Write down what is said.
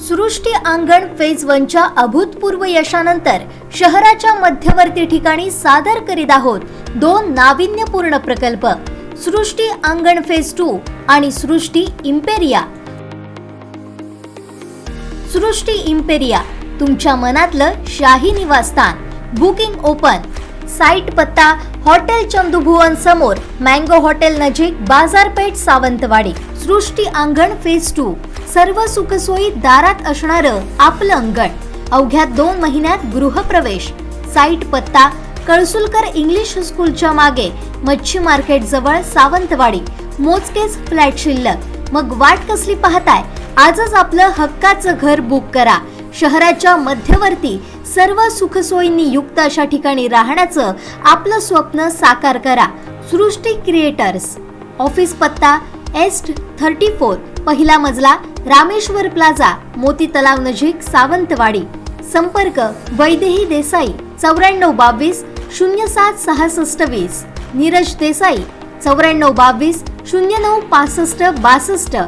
सृष्टी अंगण फेज 1 च्या अभूतपूर्व यशानंतर शहराच्या मध्यवर्ती ठिकाणी सादर करीत आहोत 2 नाविन्यपूर्ण प्रकल्प, सृष्टी अंगण फेज 2 आणि सृष्टी इम्पेरिया. सृष्टी इम्पेरिया तुमच्या मनातलं शाही निवासस्थान. Booking open. साइट पत्ता हॉटेल चंदुभुवन समोर, मँगो हॉटेल नजीक, बाजारपेठ, सावंतवाडी. सृष्टी अंगण फेज 2. सर्व सुखसोयी दारात असणारं आपलं अंगण. अवघ्या 2 महिन्यात गृहप्रवेश. साइट पत्ता कळसुलकर इंग्लिश स्कूलच्या मागे, मच्छी मार्केट जवळ, सावंतवाडी. मोजकेच फ्लॅट शिल्लक. मग वाट कसली पाहताय? आजच आपलं हक्काचं घर बुक करा. शहराच्या मध्यवर्ती सर्व सुखसोयींनी युक्त अशा ठिकाणी राहण्याचं आपलं स्वप्न साकार करा. सृष्टी क्रिएटर्स. ऑफिस पत्ता S34, पहिला मजला, रामेश्वर प्लाझा, मोती तलाव नजीक, सावंतवाडी. संपर्क वैदेही देसाई 9422 076620. नीरज देसाई 9422 096562.